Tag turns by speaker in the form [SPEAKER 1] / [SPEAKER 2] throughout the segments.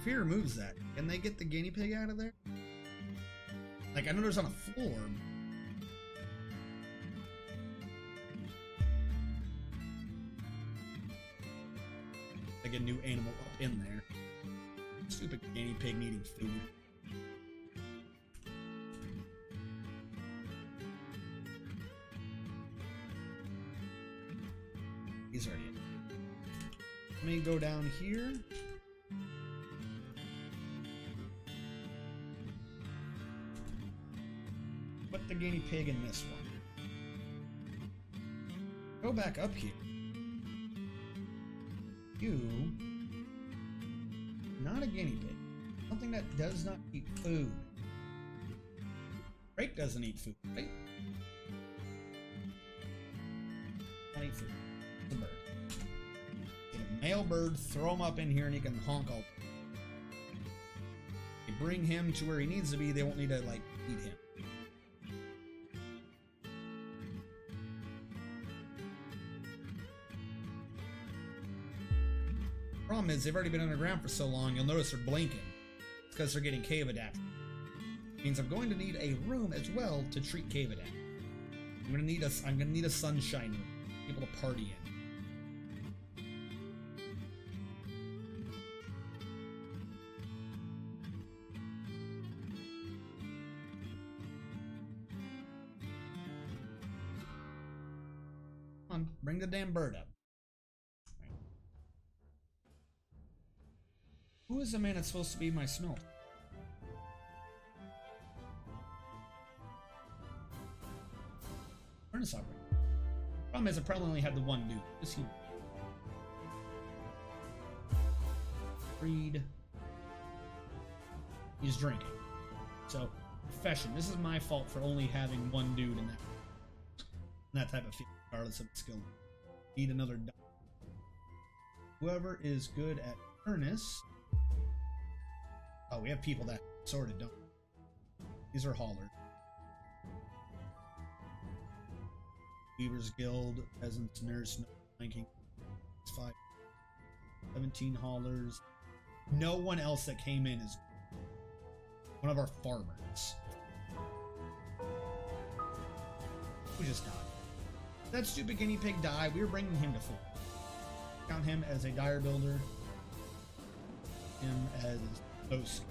[SPEAKER 1] If he removes that, can they get the guinea pig out of there? Like, I know there's on a floor. Like a new animal up in there. Stupid guinea pig needing food. He's already in. Let me go down here. Put the guinea pig in this one. Go back up here. You, not a guinea pig. Something that does not eat food. Drake doesn't eat food, right? Not eat food. It's a bird. Get a male bird, throw him up in here, and he can honk all. You bring him to where he needs to be, they won't need to, like, eat him. Problem is, they've already been underground for so long, you'll notice they're blinking. It's because they're getting cave adapted. Means I'm going to need a room as well to treat cave adapt. I'm gonna need a sunshine room, people to party in. Come on, bring the damn bird up. Who is the man that's supposed to be my smelt? Furnace operator. Problem is, I probably only had the one dude. Just he. Freed. He's drinking. So, profession. This is my fault for only having one dude in that type of field, regardless of skill. Need another. Whoever is good at furnace. Oh, we have people that sorted, don't we? These are haulers. Weaver's Guild, Peasants, Nurse, no flanking. 5. 17 haulers. No one else that came in is one of our farmers. Who just died? That stupid guinea pig died. We were bringing him to full. Count him as a dire builder. Him as those.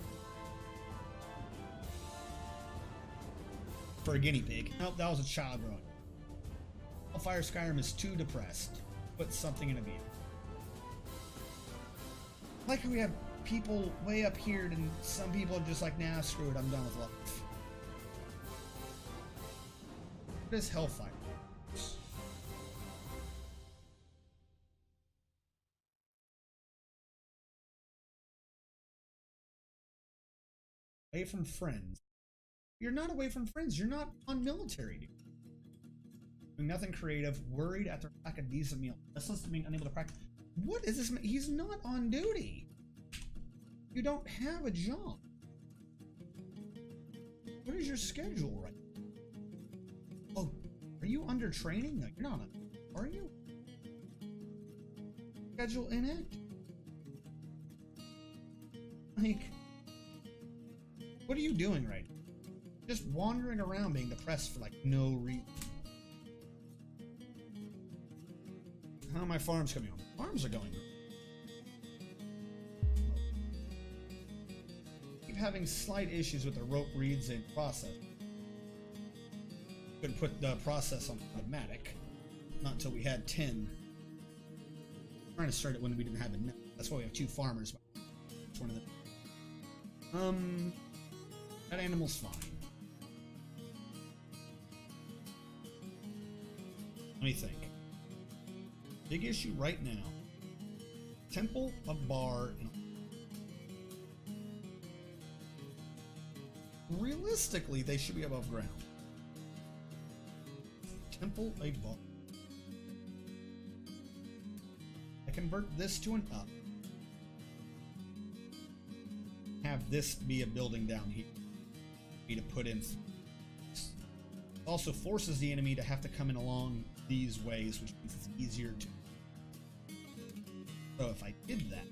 [SPEAKER 1] For a guinea pig. Nope, that was a child growing. Fire Skyrim is too depressed. Put something in a vehicle. Like how we have people way up here and some people are just like, nah, screw it, I'm done with life. What is Hellfire? Away from friends. You're not away from friends. You're not on military duty. Doing nothing creative. Worried after a lack of decent meal. Restless to being unable to practice. What is this? He's not on duty. You don't have a job. What is your schedule right now? Oh, are you under training? No, you're not. Are you? Schedule inactive. Like, what are you doing right now? Just wandering around being depressed for like no reason. How are my farms coming on? Farms are going. Keep having slight issues with the rope reads and process. Couldn't put the process on automatic. Not until we had 10. I'm trying to start it when we didn't have enough. That's why we have 2 farmers. It's one of them. That animal's fine. Let me think. Big issue right now. Temple, a bar, and realistically, they should be above ground. Temple, a bar. I convert this to an up. Have this be a building down here. To put in. Also forces the enemy to have to come in along these ways, which means it's easier to. So if I did that,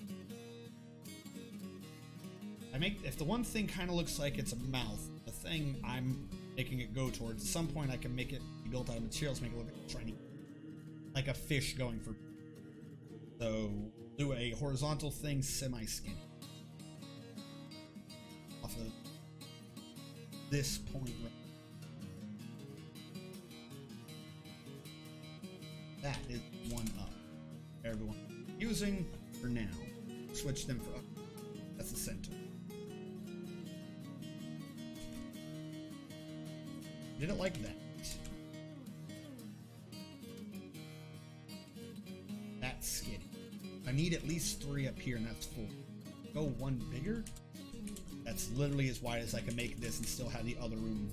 [SPEAKER 1] if the one thing kind of looks like it's a mouth, the thing I'm making it go towards, at some point I can make it be built out of materials, make it look like a shiny, like a fish going for. So do a horizontal thing, semi-skinny. Off of this point right. That is one up. Everyone using for now. Switch them for up. That's the center. Did it like that? That's skinny. I need at least 3 up here, and that's full. Go one bigger. That's literally as wide as I can make this and still have the other room.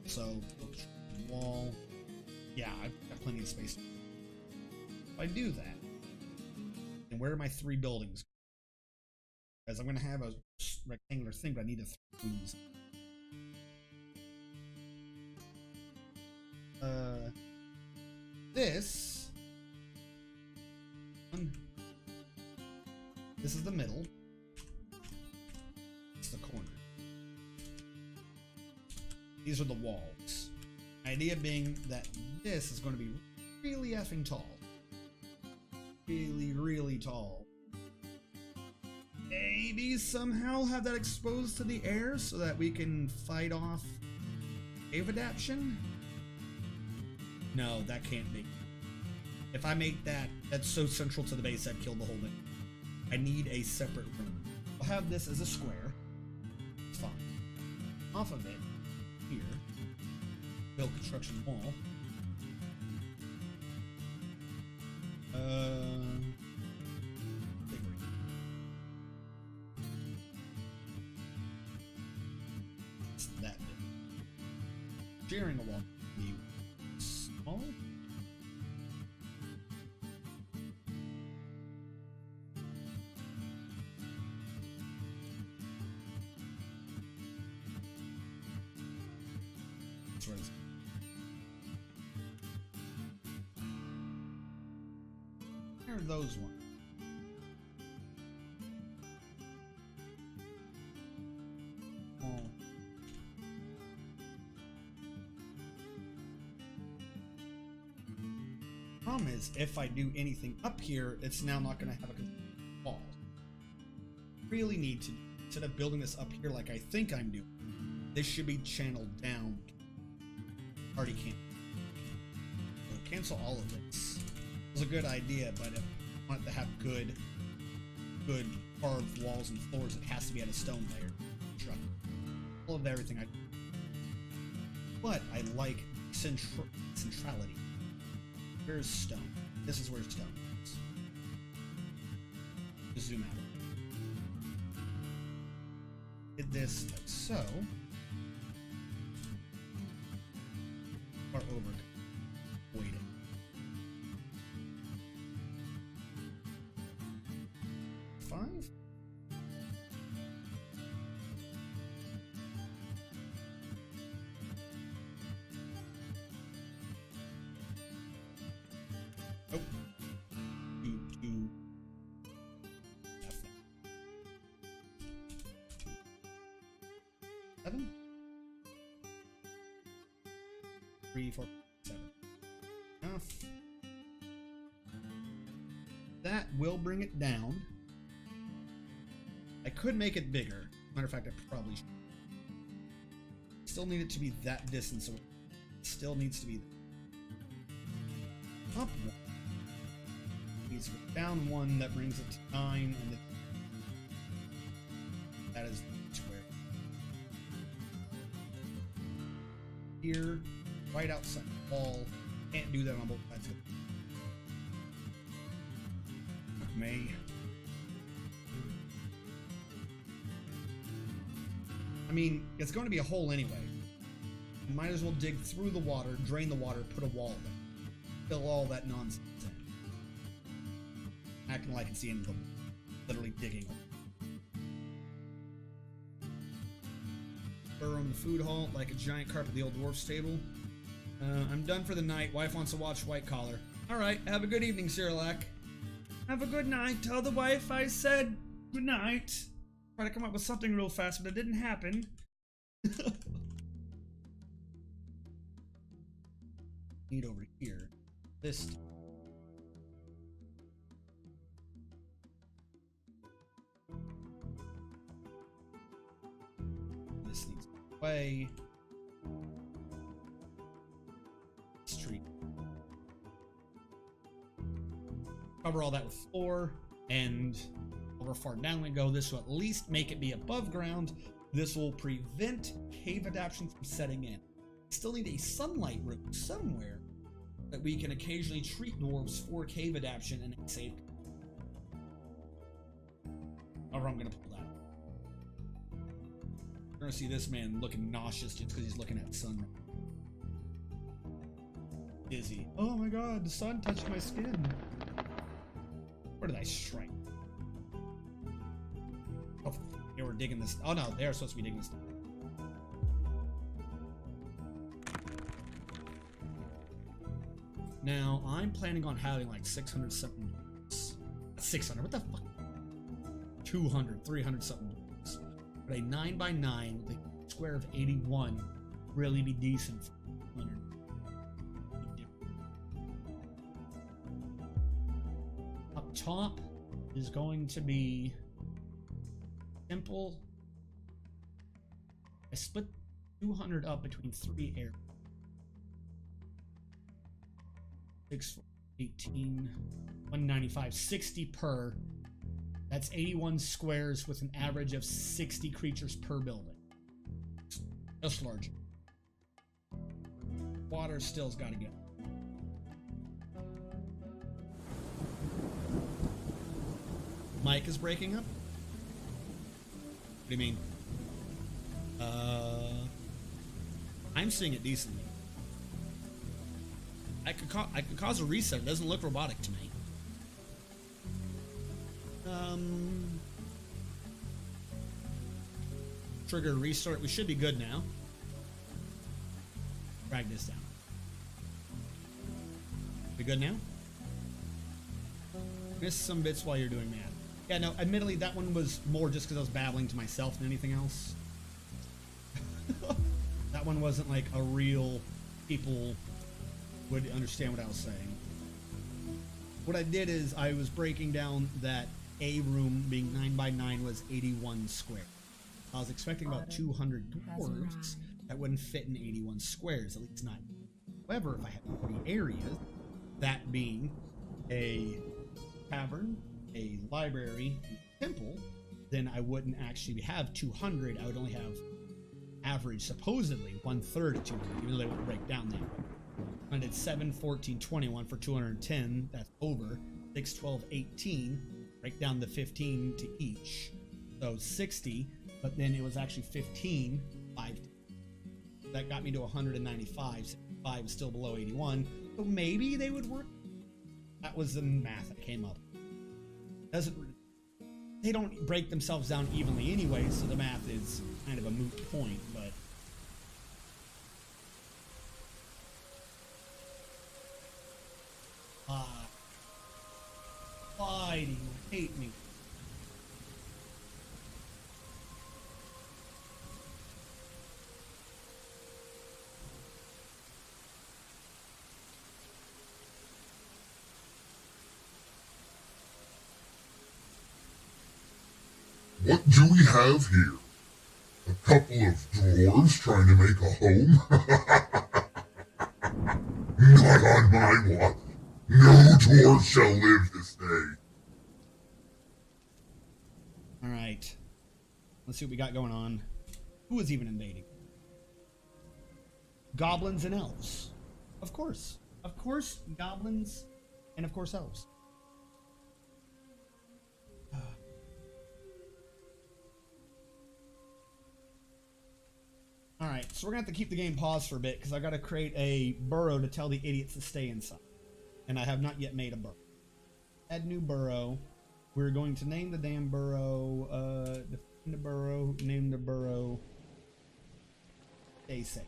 [SPEAKER 1] So, wall. Yeah, I've got plenty of space. If I do that, and where are my 3 buildings? Because I'm going to have a rectangular thing, but I need to 3 rooms. This one. This is the middle. It's the corner. These are the walls. Idea being that this is going to be really effing tall. Really, really tall. Maybe somehow have that exposed to the air so that we can fight off wave adaptation? No, that can't be. If I make that, that's so central to the base, I'd kill the whole thing. I need a separate room. I'll have this as a square. It's fine. Off of it, here, build construction wall. It's that big. Sharing a wall be small. That's where it's. Where are those ones? Problem is, if I do anything up here, it's now not going to have a wall. Really need to, instead of building this up here like I think I'm doing, this should be channeled down. Already can't. So cancel all of this. It was a good idea, but if I want it to have good carved walls and floors, it has to be at a stone layer. All of everything I do. But I like centrality. Where's stone? This is where stone is. Just zoom out. Did this like so. Or over. Wait it. Five? Oh. 2, 2. 7? 3, 4, 7. Enough. That will bring it down. I could make it bigger. Matter of fact, I probably should. Still need it to be that distance away. It still needs to be up one. Needs to go down 1. That brings it to 9, and that is the square. Here, right outside the wall. Can't do that on both sides. May. I mean, it's going to be a hole anyway. You might as well dig through the water, drain the water, put a wall there. Fill all that nonsense in. Acting like it's the end of the world. Literally digging. Burrow in the food hall like a giant carpet at the old dwarf stable. I'm done for the night. Wife wants to watch White Collar. Alright, have a good evening, Cyrillac. Have a good night. Tell the wife I said good night. Try to come up with something real fast, but it didn't happen. Need over here. This. This needs to go away. Street. Cover all that with floor, and however far down we go, this will at least make it be above ground. This will prevent cave adaptation from setting in. We still need a sunlight room somewhere that we can occasionally treat dwarves for cave adaptation and save. However, I'm gonna pull that. You're gonna see this man looking nauseous just because he's looking at the sun. Dizzy. Oh my god, the sun touched my skin. Where did I strike? Oh, they were digging this. Oh no, they're supposed to be digging this. Now, I'm planning on having like 600 something. 600, what the fuck? 200, 300 something. But a 9x9 with a square of 81 really be decent for 100. Up top is going to be simple. I split 200 up between 3 areas. 6, 18, 195, 60 per. That's 81 squares with an average of 60 creatures per building. Just larger. Water still's got to go. Mic is breaking up? What do you mean? I'm seeing it decently. I could cause a reset. It doesn't look robotic to me. Trigger restart. We should be good now. Drag this down. We good now? Missed some bits while you're doing that. Yeah, no, admittedly, that one was more just because I was babbling to myself than anything else. That one wasn't like a real people would understand what I was saying. What I did is I was breaking down that A room being 9x9 was 81 square. I was expecting about 200 dwarves that wouldn't fit in 81 squares, at least not. However, if I had 40 areas, that being a tavern, a library, and a temple, then I wouldn't actually have 200. I would only have average, supposedly, 1/3 of 200, even though they wouldn't break down that way. I did 7, 14, 21 for 210. That's over. 6, 12, 18. Break down the 15 to each. So 60, but then it was actually 15, 5. That got me to 195. 65 is still below 81. So maybe they would work. That was the math that came up. They don't break themselves down evenly anyway, so the math is kind of a moot point, but why do you hate me?
[SPEAKER 2] What do we have here? A couple of dwarves trying to make a home? Not on my watch. No dwarf shall live this day.
[SPEAKER 1] Alright. Let's see what we got going on. Who is even invading? Goblins and elves. Of course. Of course, goblins and of course elves. Alright, so we're going to have to keep the game paused for a bit because I got to create a burrow to tell the idiots to stay inside. And I have not yet made a burrow. Add new burrow. We're going to name the damn burrow, define the burrow, name the burrow. Stay safe.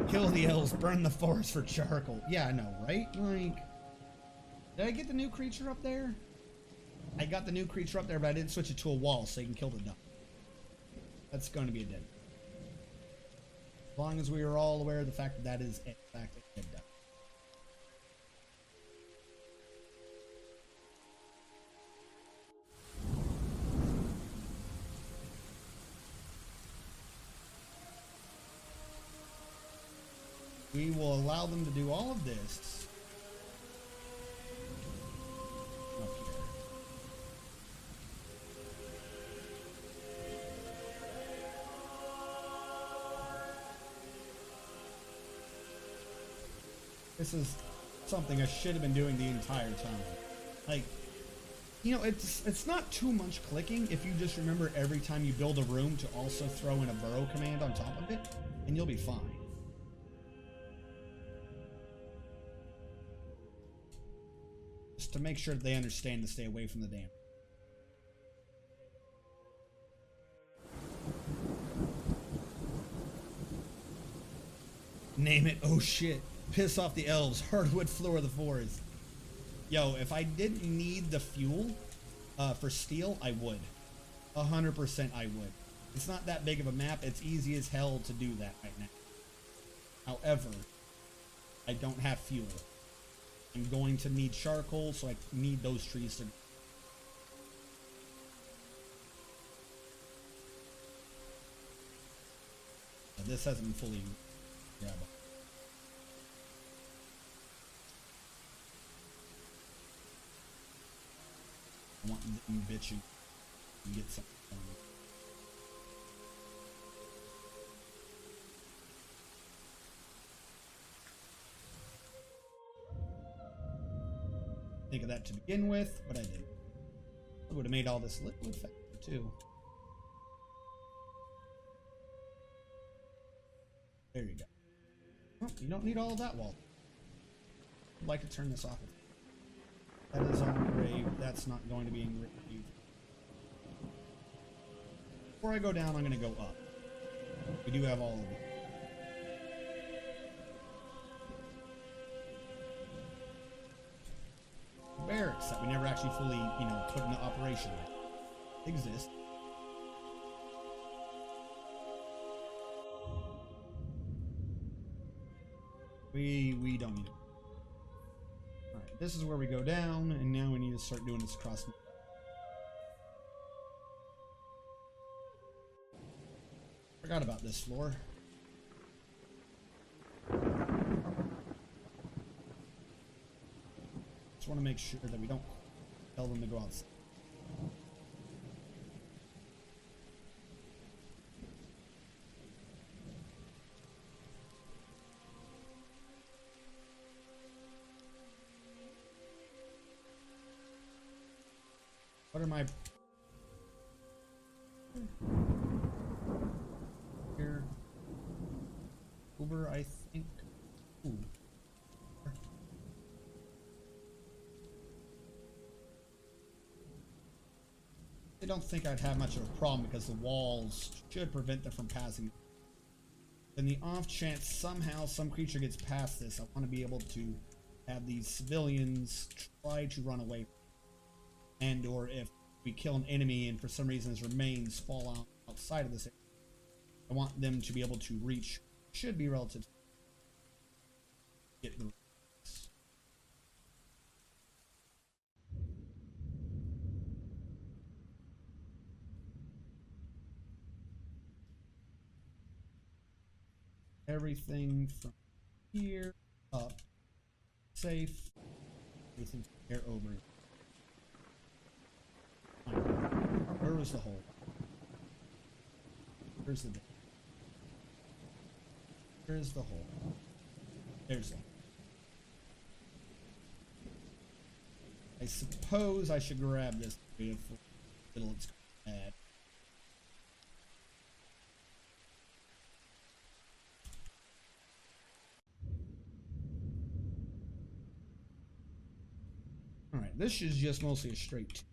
[SPEAKER 1] Kill the elves, burn the forest for charcoal. Yeah, I know, right? Like, Did I get the new creature up there? I got the new creature up there, but I didn't switch it to a wall so you can kill the duck. That's going to be a dead. As long as we are all aware of the fact that that is in fact a dead duck. We will allow them to do all of this up here. This is something I should have been doing the entire time. Like, you know, it's not too much clicking if you just remember every time you build a room to also throw in a burrow command on top of it, and you'll be fine. Just to make sure that they understand to stay away from the dam. Name it, oh shit. Piss off the elves, hardwood floor of the forest. Yo, if I didn't need the fuel for steel, I would. 100% I would. It's not that big of a map, it's easy as hell to do that right now. However, I don't have fuel. I'm going to need charcoal, so I need those trees to... This hasn't been fully... Yeah, but... I want them bitching and get something done. Think of that to begin with, but I didn't. I would have made all this liquid faster too. There you go. Oh, you don't need all of that wall. I'd like to turn this off. That is engraved. That's not going to be engraved. Before I go down, I'm going to go up. We do have all of it. Barracks that we never actually fully, you know, put into operation. Exist. We don't need it. Alright, this is where we go down, and now we need to start doing this across. Forgot about this floor. Just want to make sure that we don't tell them to go outside. What are my... Here. Uber, I think. Ooh. I don't think I'd have much of a problem because the walls should prevent them from passing. In the off chance somehow some creature gets past this, I want to be able to have these civilians try to run away. And or if we kill an enemy and for some reason his remains fall outside of this area, I want them to be able to reach, should be relative, get the everything from here up, safe, everything from here over. Where was the hole? Where's the... Where's the hole? There's the hole. I suppose I should grab this for little it's bad. Alright, this is just mostly a straight.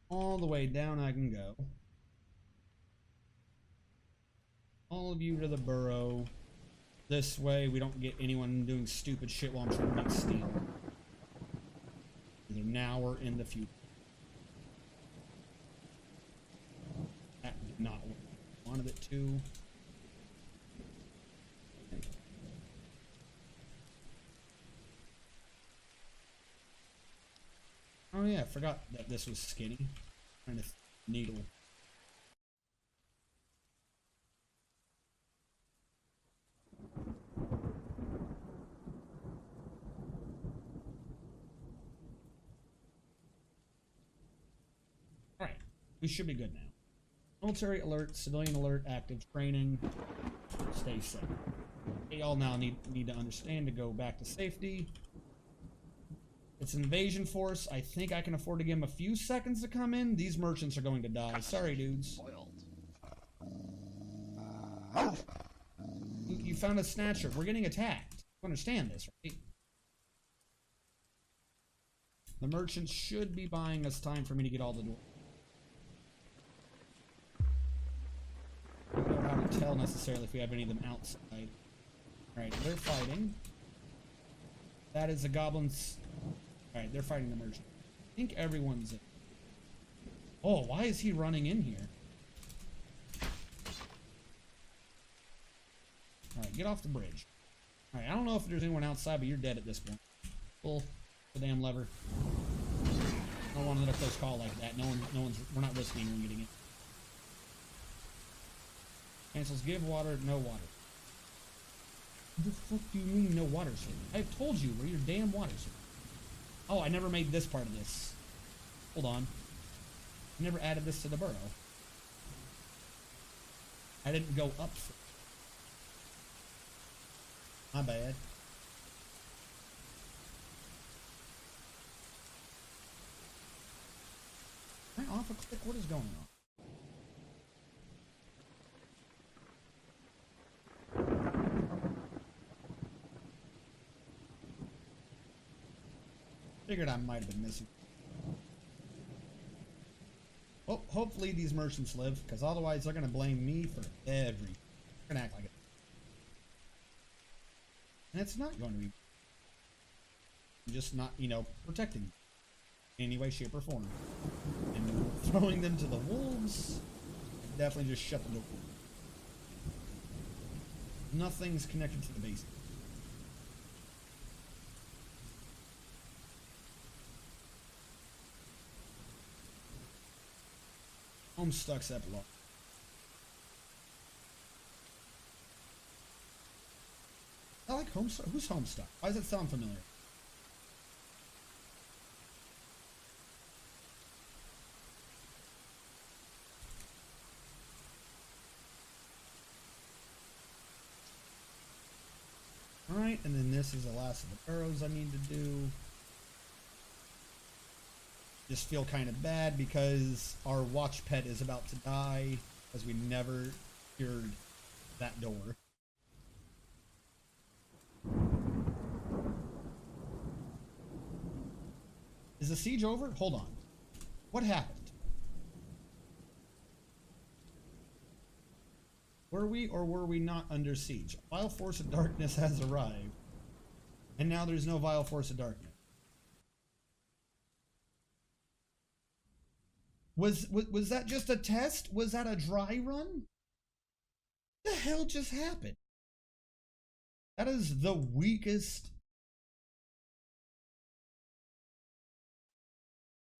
[SPEAKER 1] All the way down I can go. All of you to the burrow. This way we don't get anyone doing stupid shit while I'm trying to make steel. now or in the future. That did not work. I wanted it to. Oh yeah, I forgot that this was skinny. Trying to needle. Alright, we should be good now. Military alert, civilian alert, active training. Stay safe. They all now need to understand to go back to safety. It's an invasion force. I think I can afford to give them a few seconds to come in. These merchants are going to die. Sorry, dudes. You found a snatcher. We're getting attacked. You understand this, right? The merchants should be buying us time for me to get all the doors. I don't know how to tell necessarily if we have any of them outside. Alright, they're fighting. That is the goblins. Alright, they're fighting the merchant. I think everyone's in. Oh, why is he running in here? Alright, get off the bridge. Alright, I don't know if there's anyone outside, but you're dead at this point. Pull the damn lever. I don't want another close call like that. We're not listening when getting it. Cancels give water, no water. What the fuck do you mean no water, sir? I've told you, where your damn water, sir. Oh, I never made this part of this. Hold on. I never added this to the burrow. I didn't go up for it. My bad. Can I off a click? What is going on? Figured I might have been missing. Oh, hopefully these merchants live, because otherwise they're going to blame me for everything. They're going to act like it. And it's not going to be. I'm just not, you know, protecting them in any way, shape, or form. And throwing them to the wolves, definitely just shut the door. Nothing's connected to the base. Homestuck's epilogue. I like Homestuck. Who's Homestuck? Why does it sound familiar? Alright, and then this is the last of the arrows I need to do. Just feel kind of bad because our watch pet is about to die because we never cured that door. Is the siege over? Hold on. What happened? Were we or were we not under siege? A vile force of darkness has arrived. And now there's no vile force of darkness. Was that just a test? Was that a dry run? What the hell just happened? That is the weakest.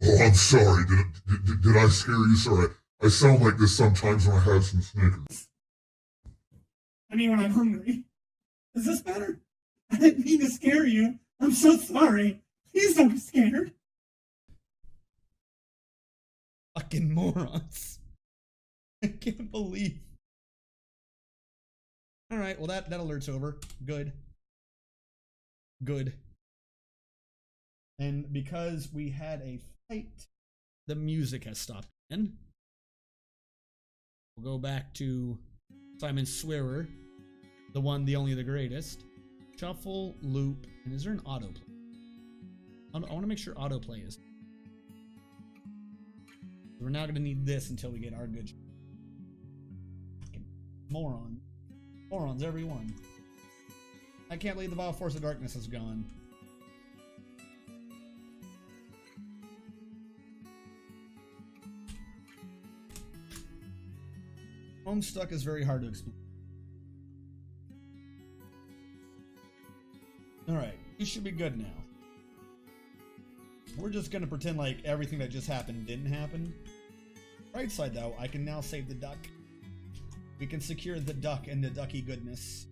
[SPEAKER 2] Oh, I'm sorry. Did I scare you? Sorry. I sound like this sometimes when I have some Snickers.
[SPEAKER 3] I mean, when I'm hungry. Is this better? I didn't mean to scare you. I'm so sorry. Please don't be scared.
[SPEAKER 1] Fucking morons. I can't believe. Alright, well that alert's over. Good. Good. And because we had a fight, the music has stopped again. We'll go back to Simon Swearer. The one, the only, the greatest. Shuffle, loop, and is there an autoplay? I want to make sure autoplay is. We're not going to need this until we get our good. Moron. Morons, everyone. I can't believe the vile force of darkness is gone. Homestuck is very hard to explain. Alright, you should be good now. We're just gonna pretend like everything that just happened didn't happen. Right side though, I can now save the duck. We can secure the duck and the ducky goodness.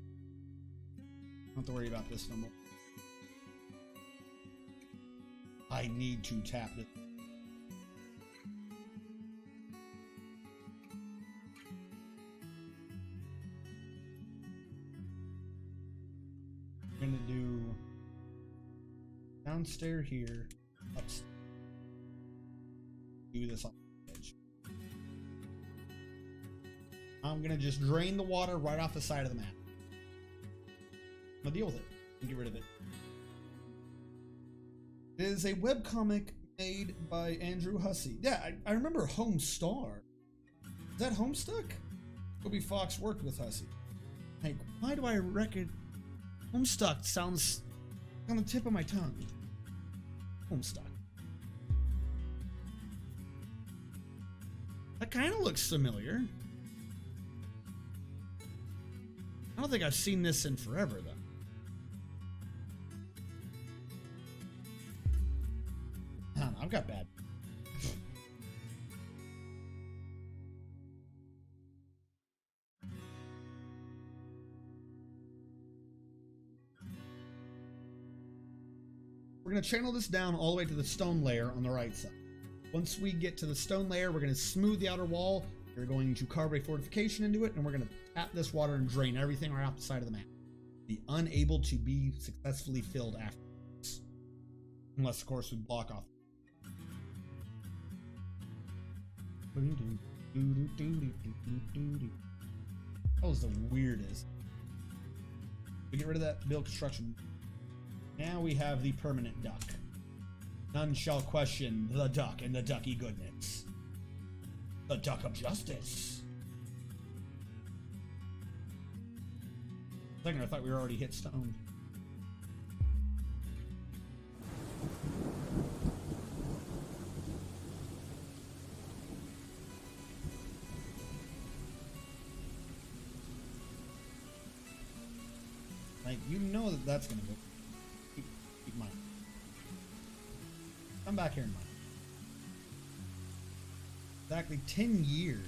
[SPEAKER 1] Don't have to worry about this no more. I need to tap it. We're gonna do downstairs here, upstairs. Do this on the edge. I'm gonna just drain the water right off the side of the map. I'm gonna deal with it and get rid of it. It is a webcomic made by Andrew Hussey. Yeah, I remember Homestar. Is that Homestuck? Kobe Fox worked with Hussey. Like, why do I reckon Homestuck sounds on the tip of my tongue? Homestuck. That kind of looks familiar. I don't think I've seen this in forever, though. I don't know, I've got bad. We're going to channel this down all the way to the stone layer on the right side. Once we get to the stone layer, we're going to smooth the outer wall. We're going to carve a fortification into it, and we're going to tap this water and drain everything right off the side of the map. Be unable to be successfully filled afterwards. Unless, of course, we block off. That was the weirdest. We get rid of that build construction. Now we have the permanent duck. None shall question the duck and the ducky goodness. The duck of justice. For a second, I thought we were already hit stone. Like, you know that that's gonna go. Keep mine. Come back here and mine. Exactly 10 years.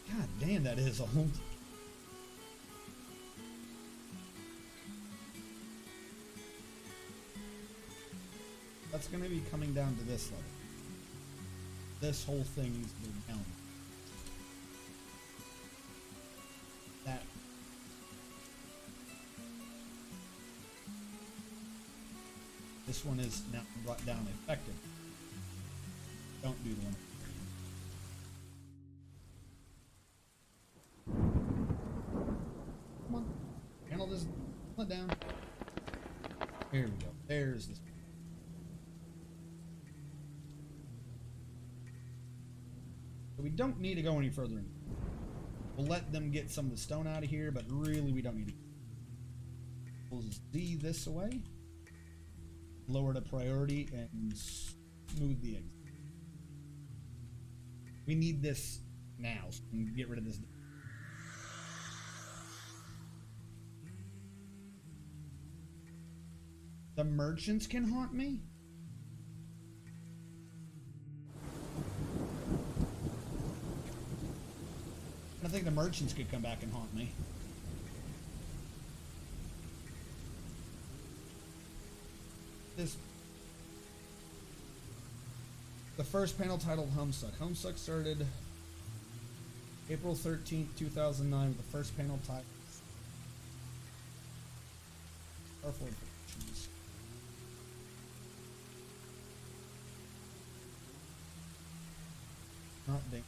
[SPEAKER 1] God damn, that is old. That's gonna be coming down to this level. This whole thing needs to go down. That. This one is now brought down effective. Don't do the one. Come on. Handle this. Pull it down. Here we go. There's this. So we don't need to go any further in. We'll let them get some of the stone out of here, but really we don't need to. We'll Z this away. Lower the priority and smooth the exit. We need this now, so we can get rid of this. The merchants can haunt me? I think the merchants could come back and haunt me. The first panel titled Homestuck. Homestuck started April 13th, 2009 with the first panel titled Our Fortifications. Not big.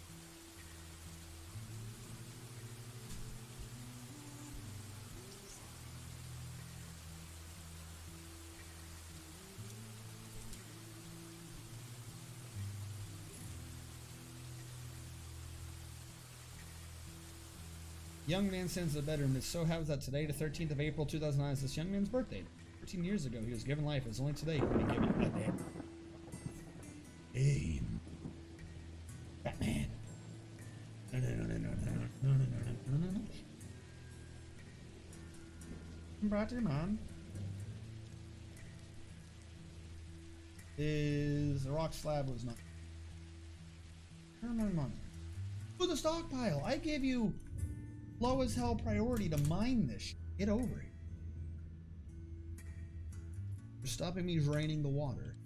[SPEAKER 1] Young man sends to the bedroom. It so happens that today, the 13th of April, 2009, is this young man's birthday. 13 years ago, he was given life. It's only today he could be given a name. Hey, Batman. Chapter, man. Is the rock slab was not. To the stockpile. I gave you low as hell priority to mine this shit. Get over it. You're stopping me draining the water.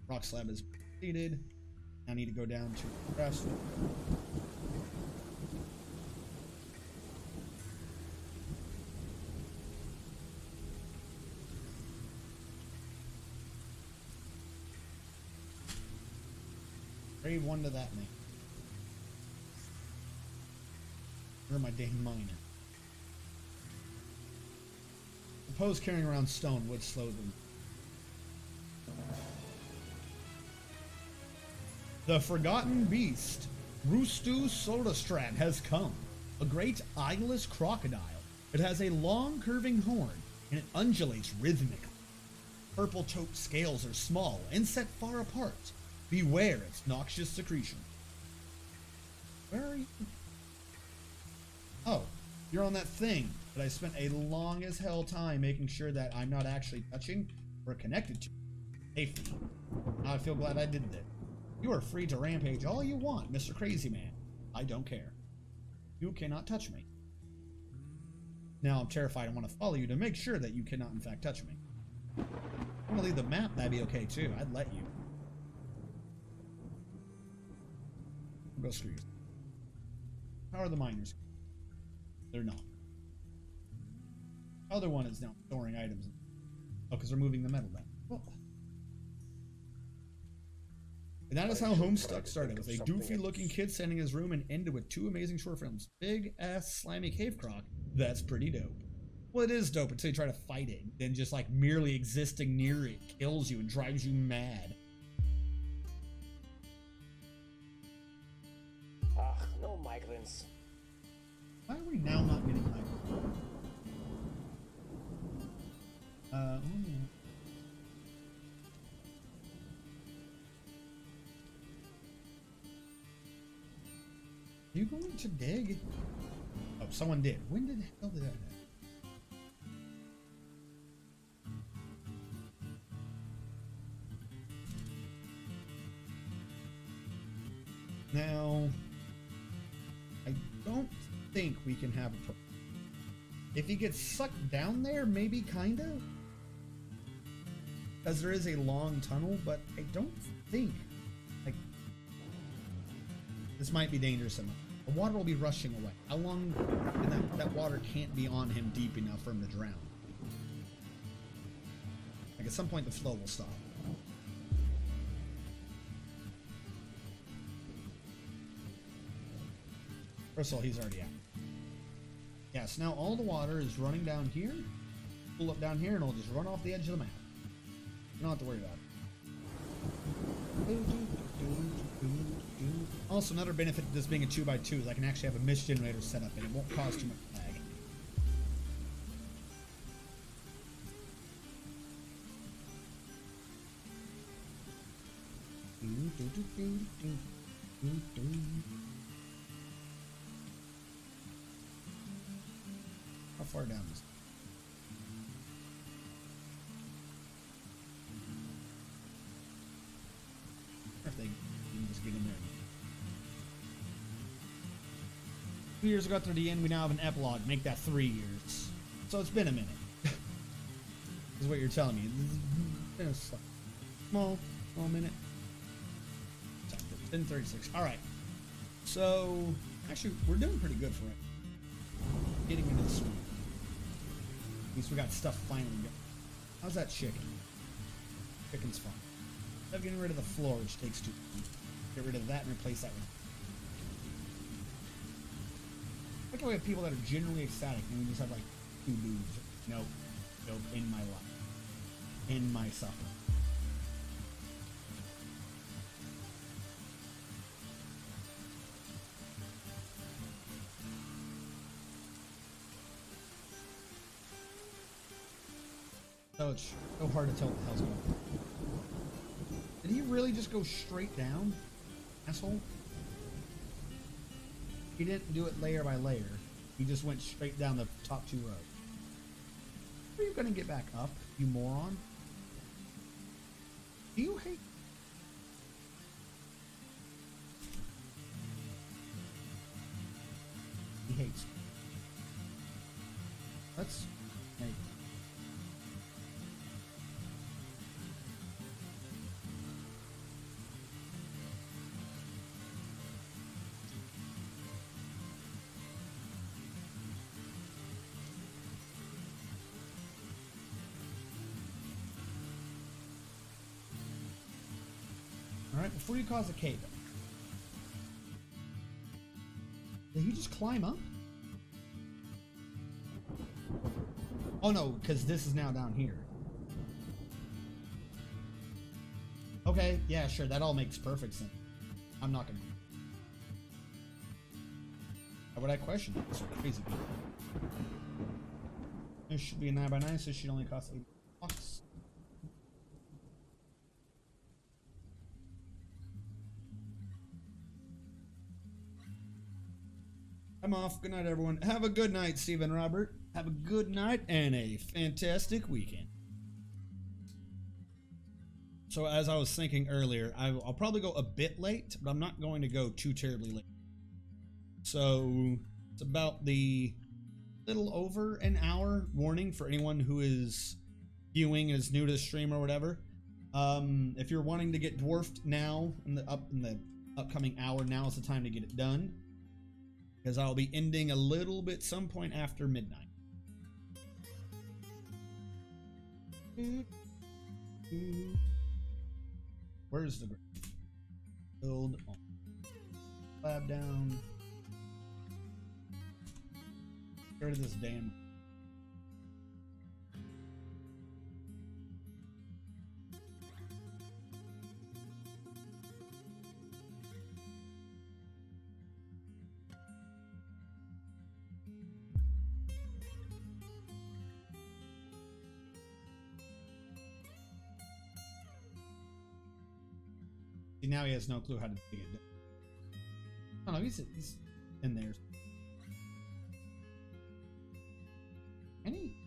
[SPEAKER 1] Rock slab is completed. I need to go down to the rest. Grave one to that man. Where my dang miner? Suppose carrying around stone would slow them. The forgotten beast, Rustu Sodastrat, has come. A great eyeless crocodile. It has a long curving horn, and it undulates rhythmically. Purple toed scales are small and set far apart. Beware its noxious secretion. Where are you? Oh, you're on that thing that I spent a long as hell time making sure that I'm not actually touching or connected to. Safety. Now I feel glad I did that. You are free to rampage all you want, Mr. Crazy Man. I don't care. You cannot touch me. Now I'm terrified and want to follow you to make sure that you cannot in fact touch me. If you want to leave the map, that'd be okay too. I'd let you. Go screw you. How are the miners? They're not. Other one is now storing items. Oh, because they're moving the metal down. Oh. And that is how Homestuck started, with a doofy-looking kid standing in his room and ended with 2 amazing short films. Big-ass slimy cave croc. That's pretty dope. Well, it is dope until you try to fight it. Then just, like, merely existing near it kills you and drives you mad.
[SPEAKER 4] No migrants.
[SPEAKER 1] Why are we now not getting migrants? Oh yeah. Are you going to dig? Oh, someone did. When did the hell did that happen? Now, I don't think we can have a problem. If he gets sucked down there, maybe kinda. Because there is a long tunnel, but I don't think, like, this might be dangerous enough. The water will be rushing away. How long, and that water can't be on him deep enough for him to drown. Like, at some point the flow will stop. First of all, he's already out. Yes, now all the water is running down here. Pull up down here and it'll just run off the edge of the map. You don't have to worry about it. Also, another benefit of this being a 2x2 is I can actually have a mist generator set up and it won't cause too much lag. How far down is it? If they can just get in there. 2 years ago to the end, we now have an epilogue. Make that 3 years. So it's been a minute. Is what you're telling me. It's been a small minute. 10:36. All right. So actually, we're doing pretty good for it. Getting into the swing. At least we got stuff finally going. How's that chicken? Chicken's fine. Instead of getting rid of the floor, which takes too long, get rid of that and replace that with. Look how we have people that are generally ecstatic and we just have like 2 dudes. Nope. Nope. In my life. In my suffering. So it's so hard to tell what the hell's going on. Did he really just go straight down? Asshole? He didn't do it layer by layer. He just went straight down the top 2 rows. How are you gonna get back up, you moron? Do you hate? He hates. Let's make. Alright, before you cause a cave. Did he just climb up? Oh no, because this is now down here. Okay, yeah, sure, that all makes perfect sense. I'm not gonna. Why would I question it? These are crazy people. This should be a 9x9, so it should only cost $8. I'm off. Good night, everyone. Have a good night, Steve and Robert. Have a good night and a fantastic weekend. So as I was thinking earlier, I'll probably go a bit late, but I'm not going to go too terribly late. So it's about the little over an hour warning for anyone who is viewing and is new to the stream or whatever. If you're wanting to get dwarfed now in the upcoming hour, now is the time to get it done. Because I'll be ending a little bit some point after midnight. Where's the grave? Build on. Slab down. Get rid of this damn. See, now he has no clue how to dig it. Oh no, he's in there. Any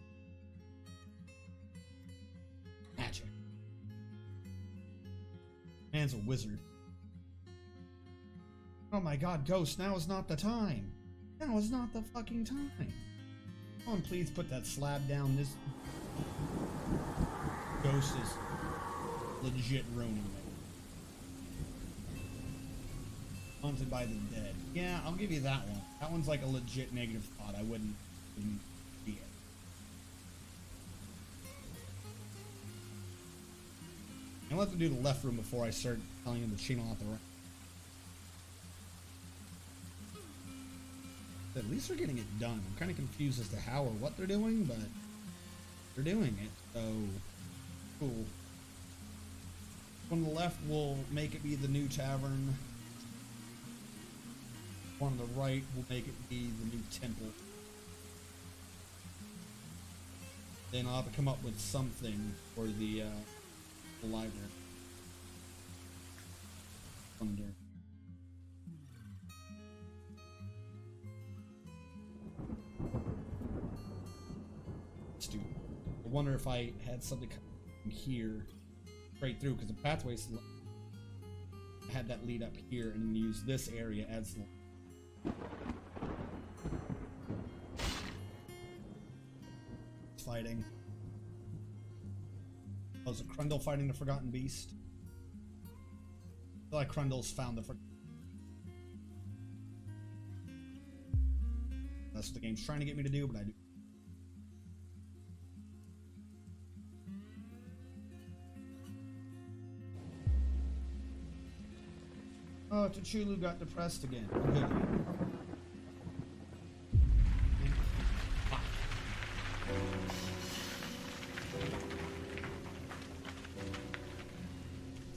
[SPEAKER 1] magic. Man's a wizard. Oh my god, Ghost, now is not the time. Now is not the fucking time. Come on, please put that slab down. This Ghost is legit ruining me. Haunted by the Dead. Yeah, I'll give you that one. That one's like a legit negative thought. I wouldn't be it. I'll have to do the left room before I start telling him to channel out the right. At least they're getting it done. I'm kind of confused as to how or what they're doing, but they're doing it, so cool. On the left, we'll make it be the new tavern. On the right, we'll make it be the new temple. Then I'll have to come up with something for the library. Under. Stupid. I wonder if I had something come here straight through, because the pathways had that lead up here and then use this area as the fighting. Oh, is it Crundle fighting the Forgotten Beast? I feel like Crundle's found the That's what the game's trying to get me to do, but I do. Oh, T'Chulu got depressed again. Good.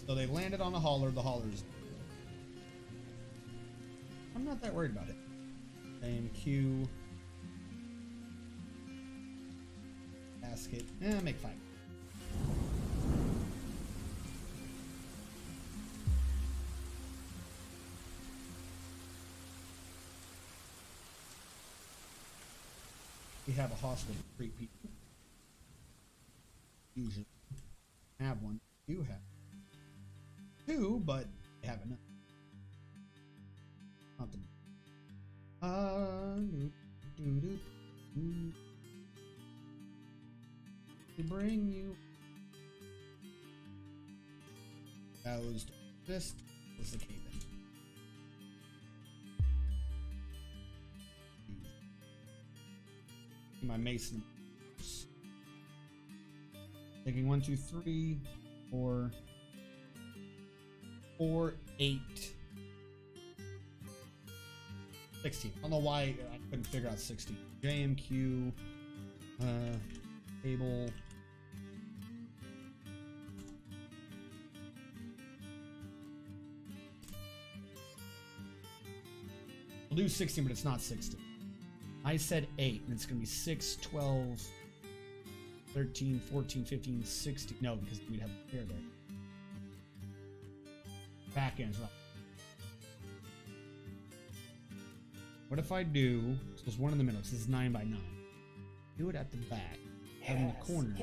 [SPEAKER 1] So they landed on a hauler. The hauler's. I'm not that worried about it. AMQ. Basket. Make 5. have a hospital to treat people. Usually have one. You have two, but they have enough. Not the to bring you. That was this was the cave in. My mason. Taking 1, 2, 3, 4, 4, 8, 16. I don't know why I couldn't figure out 16. JMQ, table. We'll do 16, but it's not 16. I said 8, and it's going to be 6, 12, 13, 14, 15, 16. No, because we'd have a pair there. Back end's right. What if I do, so there's one in the middle, this is 9 by 9. Do it at the back, in the corners.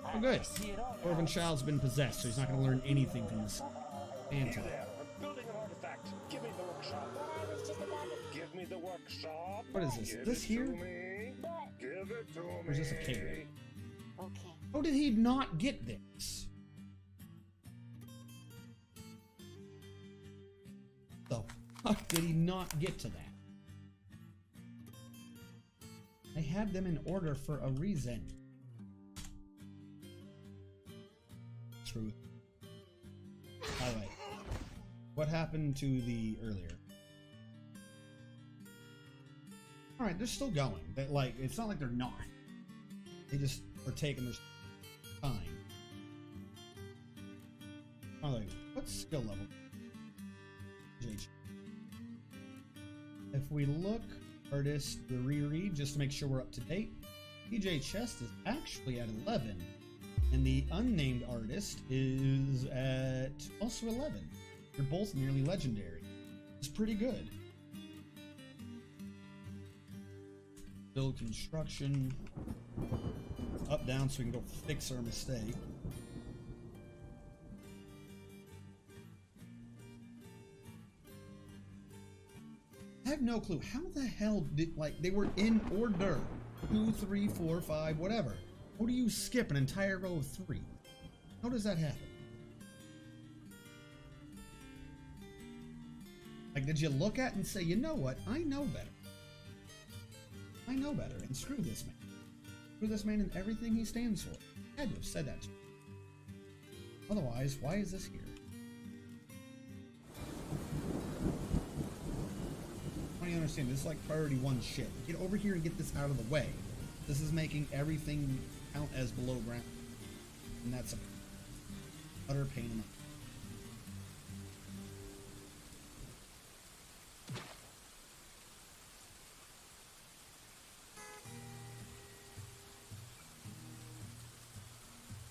[SPEAKER 1] Oh good. Orphan child's been possessed, so he's not going to learn anything from this phantom.
[SPEAKER 4] Building an artifact. Give me the workshop. Give me the workshop.
[SPEAKER 1] What is this? This here?
[SPEAKER 4] Give it to me.
[SPEAKER 1] Or is this a cave?
[SPEAKER 5] Okay.
[SPEAKER 1] How did he not get this? The fuck did he not get to that? I had them in order for a reason. Truth. Alright. What happened to the earlier? Alright, they're still going. They, like, it's not like they're not. They just are taking their time. Alright, what skill level? If we look, artist, the reread, just to make sure we're up to date, PJ Chest is actually at 11, and the unnamed artist is at also 11. They're both nearly legendary. It's pretty good. Build construction. Up, down, so we can go fix our mistake. I have no clue. How the hell did, like, they were in order. 2, 3, 4, 5, whatever. How do you skip an entire row of 3? How does that happen? Like, did you look at and say, you know what? I know better. I know better, and screw this man. Screw this man and everything he stands for. I had to have said that to you. Otherwise, why is this here? I don't understand. This is like priority 1 shit. Get over here and get this out of the way. This is making everything count as below ground. And that's a utter pain in the...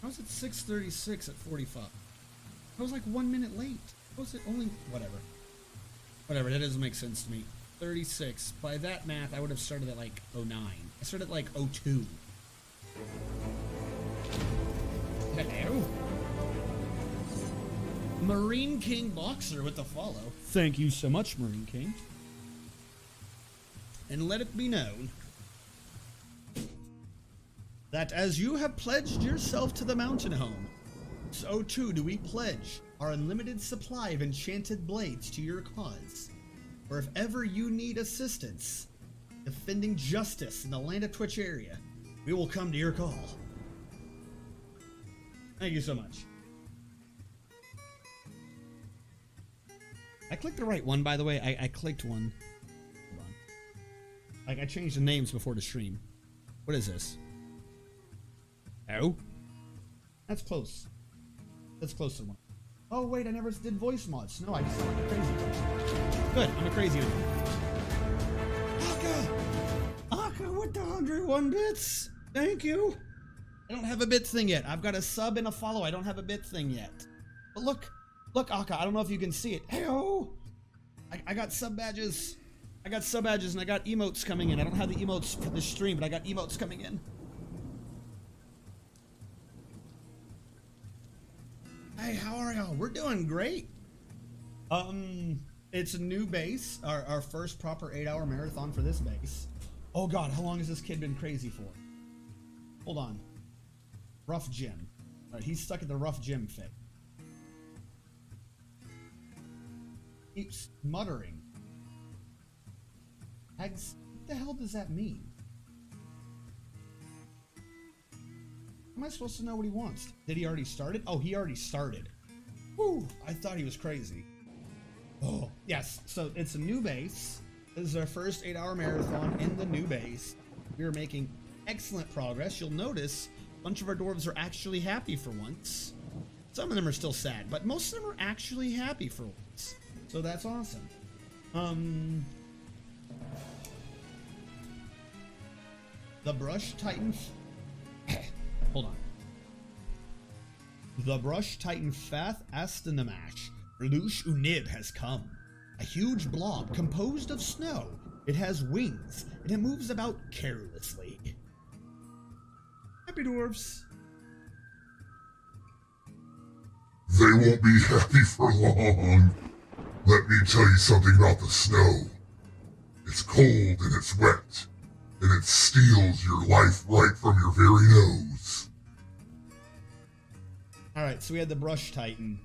[SPEAKER 1] I was at 6:36 at 45. I was like 1 minute late. How was it only... Whatever. Whatever, that doesn't make sense to me. 36. By that math, I would have started at like 09. I started at like 02. Hello? Marine King Boxer with the follow. Thank you so much, Marine King. And let it be known that as you have pledged yourself to the mountain home, so too do we pledge our unlimited supply of enchanted blades to your cause. Or if ever you need assistance defending justice in the Land of Twitch area, we will come to your call. Thank you so much. I clicked the right one, by the way. I clicked one. Hold on. Like, I changed the names before the stream. What is this? Oh? That's close. That's close to one. Oh, wait, I never did voice mods. No, I just sound like a crazy person. Good, I'm a crazy one. Aka with the 101 bits. Thank you. I don't have a bit thing yet. I've got a sub and a follow. I don't have a bit thing yet. But look, Aka, I don't know if you can see it. Hey-oh! I got sub badges. I got sub badges and I got emotes coming in. I don't have the emotes for this stream, but I got emotes coming in. Hey, how are y'all? We're doing great. It's a new base, our first proper 8-hour marathon for this base. Oh God, how long has this kid been crazy for? Hold on. Rough Jim. All right, he's stuck at the Rough Jim phase. Keeps muttering. Eggs, what the hell does that mean? How am I supposed to know what he wants? Did he already start it? Oh, he already started. Whew, I thought he was crazy. Oh, yes, so it's a new base. This is our first 8-hour marathon in the new base. We are making excellent progress. You'll notice a bunch of our dwarves are actually happy for once. Some of them are still sad, but most of them are actually happy for once. So that's awesome. The Brush Titan... Hold on. The Brush Titan Fath Astanamash Relush Unib has come. A huge blob composed of snow. It has wings, and it moves about carelessly. Happy dwarves.
[SPEAKER 2] They won't be happy for long. Let me tell you something about the snow. It's cold and it's wet, and it steals your life right from your very nose.
[SPEAKER 1] Alright, so we had the Brush Titan.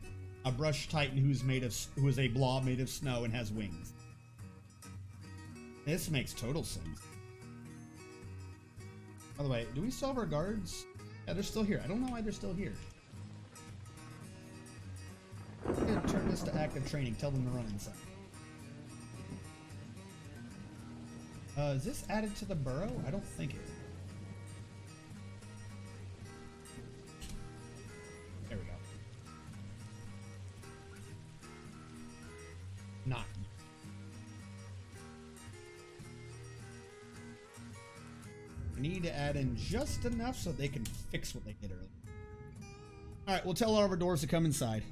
[SPEAKER 1] A Brush Titan who is a blob made of snow and has wings. This makes total sense. By the way, do we still have our guards? Yeah, they're still here. I don't know why they're still here. I'm gonna turn this to active training. Tell them to run inside. Is this added to the burrow? I don't think it is. There we go. Not. We need to add in just enough so they can fix what they did earlier. Alright, we'll tell all of our dwarves to come inside.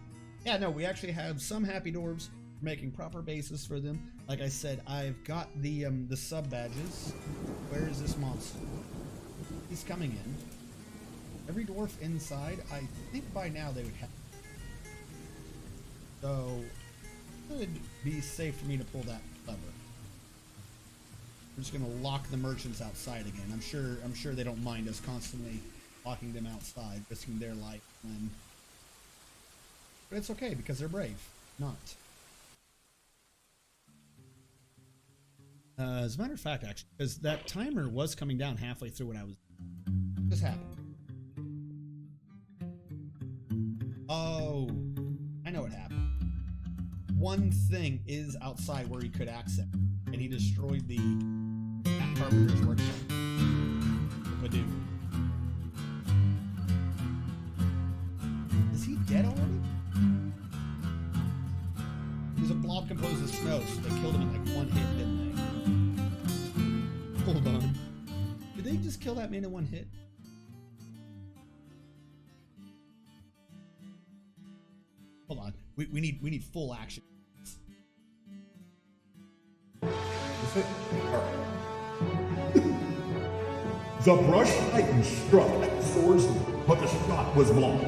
[SPEAKER 1] Yeah, no, we actually have some happy dwarves. We're making proper bases for them. Like I said, I've got the sub badges. Where is this monster? He's coming in. Every dwarf inside, I think by now they would have. So, it would be safe for me to pull that lever. I'm just gonna lock the merchants outside again. I'm sure they don't mind us constantly locking them outside, risking their life. But it's okay because they're brave. Not. As a matter of fact, actually, because that timer was coming down halfway through when I was. This happened. Oh, I know what happened. One thing is outside where he could access, and he destroyed the carpenter's workshop. Badoo. Is he dead already? He was a blob composed of snow, so they killed him in like one hit, didn't they? Hold on. Did they just kill that man in one hit? Hold on. We need full action.
[SPEAKER 5] Is it? The Brush Titan struck at the swordsman, but the shot was blocked.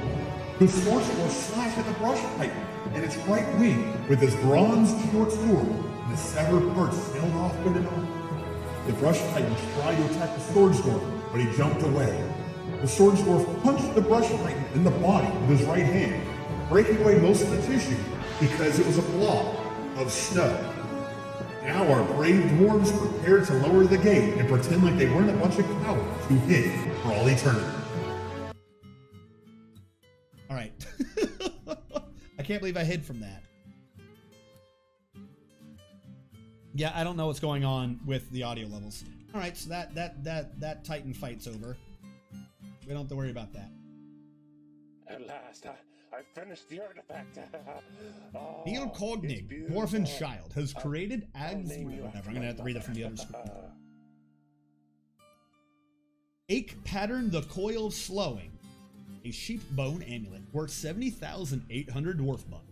[SPEAKER 5] The swordsman slashed at the Brush Titan and its right wing with his bronze short sword, and the severed parts sailed off with it on. The Brush Titan tried to attack the Sword Dwarf, but he jumped away. The Sword Dwarf punched the Brush Titan in the body with his right hand, breaking away most of the tissue because it was a blob of snow. Now our brave dwarves prepare to lower the gate and pretend like they weren't a bunch of cowards who hid for all eternity.
[SPEAKER 1] All right. I can't believe I hid from that. Yeah, I don't know what's going on with the audio levels. All right, so that Titan fight's over. We don't have to worry about that.
[SPEAKER 4] At last, I finished the artifact. Oh,
[SPEAKER 1] Neil
[SPEAKER 4] it's
[SPEAKER 1] Cognig,
[SPEAKER 4] beautiful.
[SPEAKER 1] Dwarf and Child, has created
[SPEAKER 4] I'll
[SPEAKER 1] Ags.
[SPEAKER 4] name you
[SPEAKER 1] Whatever,
[SPEAKER 4] after
[SPEAKER 1] I'm gonna have to
[SPEAKER 4] my
[SPEAKER 1] read it from the
[SPEAKER 4] mother.
[SPEAKER 1] other screen. Ache Pattern the Coil of Slowing. A sheep bone amulet worth 70,800 dwarf bucks.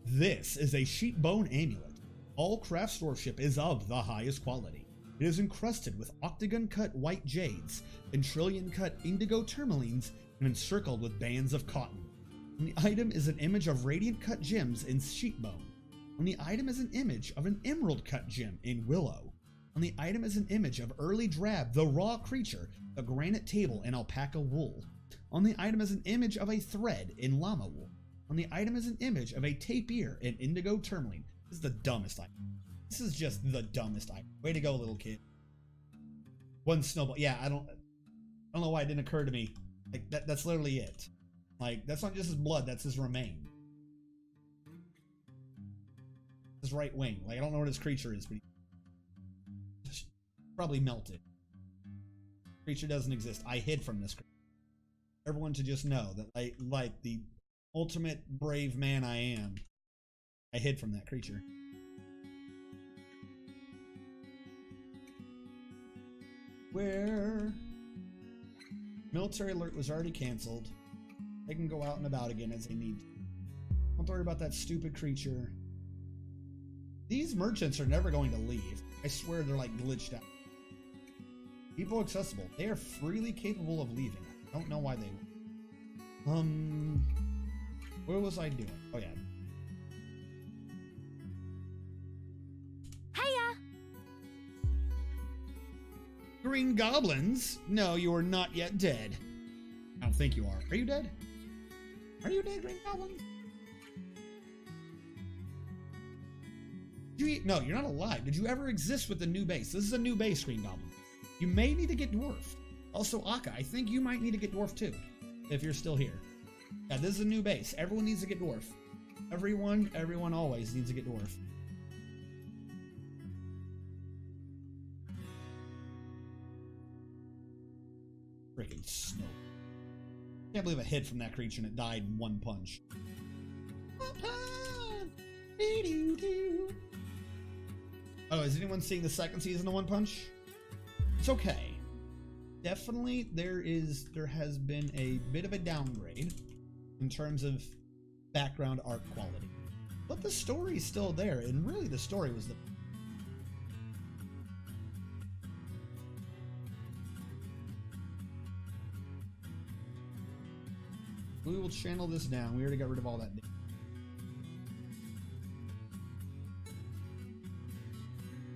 [SPEAKER 1] This is a sheep bone amulet. All craft storesmanship is of the highest quality. It is encrusted with octagon-cut white jades and trillion-cut indigo tourmalines and encircled with bands of cotton. On the item is an image of radiant-cut gems in sheep bone. On the item is an image of an emerald-cut gem in willow. On the item is an image of early drab, the raw creature, a granite table in alpaca wool. On the item is an image of a thread in llama wool. On the item is an image of a tapir in indigo tourmaline. This is the dumbest item. This is just the dumbest item. Way to go, little kid. One snowball. Yeah, I don't know why it didn't occur to me. Like that's literally it. Like, that's not just his blood, that's his remain. His right wing. Like, I don't know what his creature is, but he's probably melted. Creature doesn't exist. I hid from this creature. Everyone to just know that I, like the ultimate brave man I am, I hid from that creature. Where military alert was already canceled. They can go out and about again as they need to. Don't worry about that stupid creature. These merchants are never going to leave. I swear they're like glitched out. People accessible. They are freely capable of leaving. I don't know why they would. What was I doing? Oh yeah.
[SPEAKER 6] Hiya!
[SPEAKER 1] Green goblins? No, you are not yet dead. I don't think you are. Are you dead? Are you dead, Green Goblins? No, you're not alive. Did you ever exist with the new base? This is a new base, Green Goblin. You may need to get dwarfed. Also, Akka, I think you might need to get dwarfed too, if you're still here. Yeah, this is a new base. Everyone needs to get dwarfed. Everyone always needs to get dwarfed. Freaking snow. Can't believe I hid from that creature and it died in one punch. Oh, is anyone seeing the second season of One Punch? It's okay. Definitely there has been a bit of a downgrade in terms of background art quality. But the story's still there, and really the story was the we will channel this down. We already got rid of all that.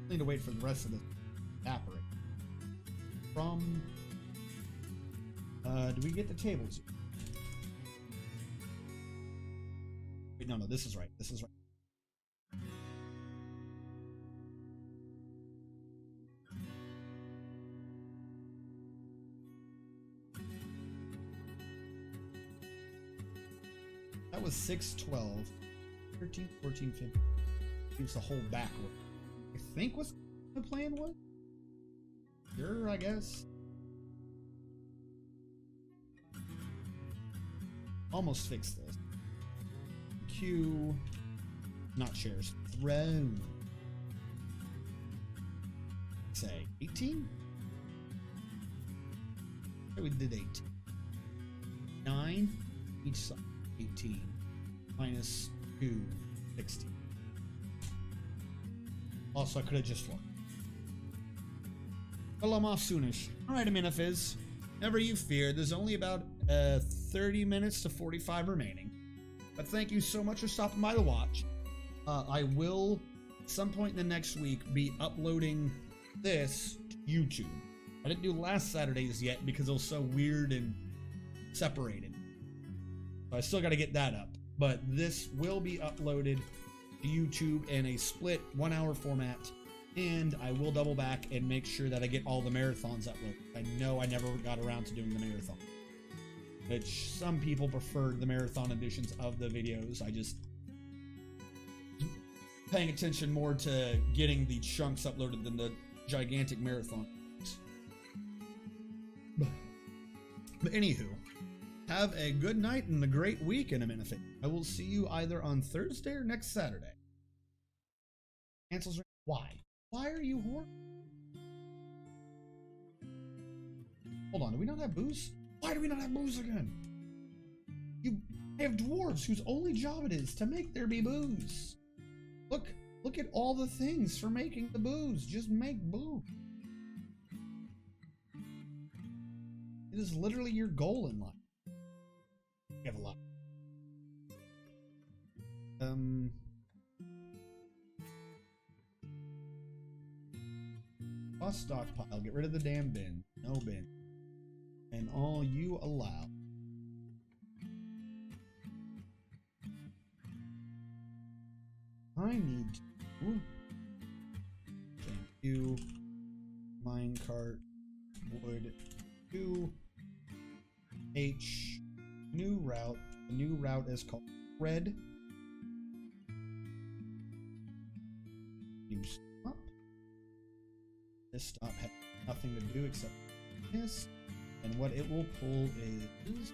[SPEAKER 1] Need to wait for the rest of this to evaporate. From do we get the tables? Wait, no, this is right. This is right. That was 6, 12, 13, 14, 15. Seems the whole backward. I think what the plan was? Sure, I guess. Almost fixed this. Q. Not shares. Throne. Say 18? We did 8. 9 each side. 18 minus 2, 16. Also, I could have just looked. Well, I'm off soonish. Alright, Aminifiz. Never you fear, there's only about 30 minutes to 45 remaining. But thank you so much for stopping by to watch. I will, at some point in the next week, be uploading this to YouTube. I didn't do last Saturday's yet because it was so weird and separated. So I still got to get that up. But this will be uploaded to YouTube in a split 1-hour format. And I will double back and make sure that I get all the marathons uploaded. I know I never got around to doing the marathon, which some people preferred the marathon editions of the videos. I just paying attention more to getting the chunks uploaded than the gigantic marathon. But anywho, have a good night and a great week in a minute. I will see you either on Thursday or next Saturday. Cancels. Why? Why are you horrible? Hold on, do we not have booze? Why do we not have booze again? I have dwarves whose only job it is to make there be booze. Look, Look at all the things for making the booze. Just make booze. It is literally your goal in life. You have a lot. Bus stockpile. Get rid of the damn bin. No bin. And all you allow. I need to. Thank you. Minecart. Wood. 2. H. New route. The new route is called Red. You stop. This stop has nothing to do except this. And what it will pull is.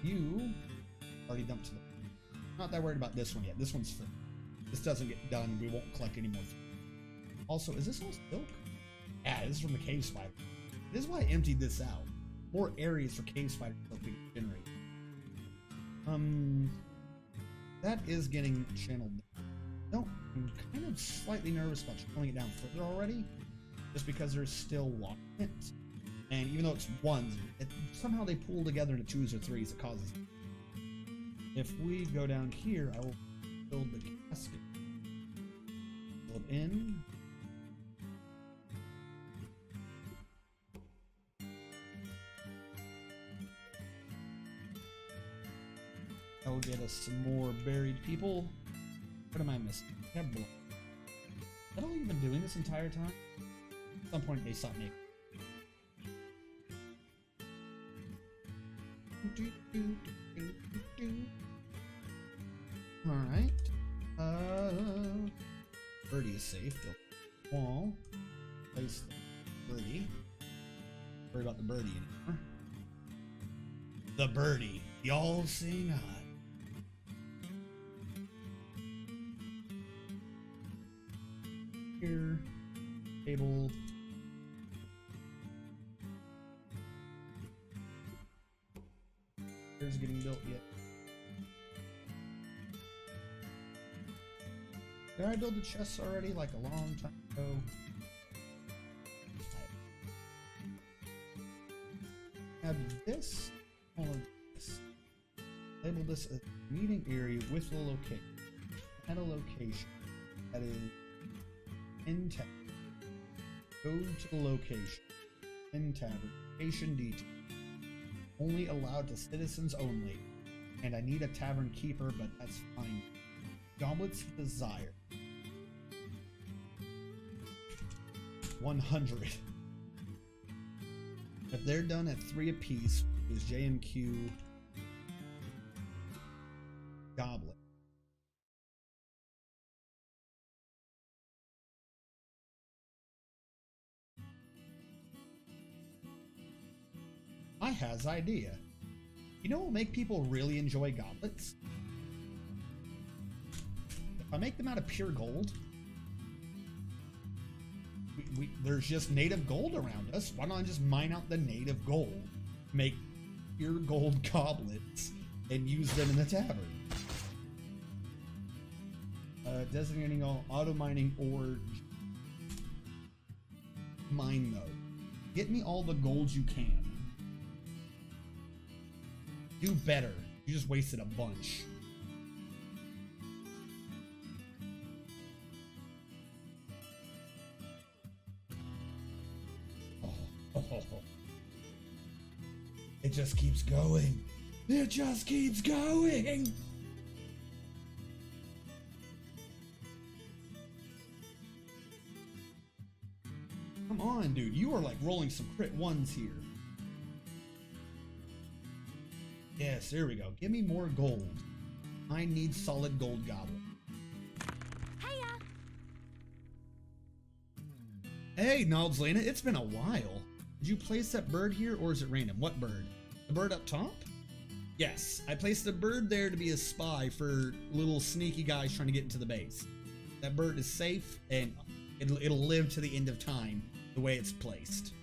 [SPEAKER 1] You already dumped to the. Not that worried about this one yet. This one's free. This doesn't get done. We won't collect any more. Also, is this all silk? Yeah, this is from the cave spider. This is why I emptied this out. More areas for cave spider silk to generate. That is getting channeled. No, I'm kind of slightly nervous about channeling it down further already, just because there's still water in it. And even though it's ones, somehow they pool together into 2s or 3s. It causes. If we go down here, I will build the casket. Build in. That will get us some more buried people. What am I missing? I have blood. Have I been doing this entire time? At some point they stopped making. Alright. Birdie is safe. Build wall. Place the birdie. Worry about the birdie anymore. The birdie. Y'all sing high. Here. Table. Here's getting built yet. Did I build the chests already like a long time ago? Add this, all of this. Label this as a meeting area with a location. Add a location that is in tavern. Go to the location. In tavern. Location detail. Only allowed to citizens only. And I need a tavern keeper, but that's fine. Goblet's Desire. 100. If they're done at 3 apiece, is JMQ Goblet. I has idea. You know what will make people really enjoy goblets? If I make them out of pure gold, there's just native gold around us. Why don't I just mine out the native gold, make pure gold goblets, and use them in the tavern? Designating all auto mining or mine mode. Get me all the gold you can. Do better. You just wasted a bunch. It just keeps going. It just keeps going. Come on, dude. You are like rolling some crit ones here. Yes, there we go. Give me more gold. I need solid gold goblin.
[SPEAKER 6] Hiya.
[SPEAKER 1] Hey, Nobslana, it's been a while. Did you place that bird here, or is it random? What bird? The bird up top? Yes, I placed a bird there to be a spy for little sneaky guys trying to get into the base. That bird is safe, and it'll live to the end of time the way it's placed.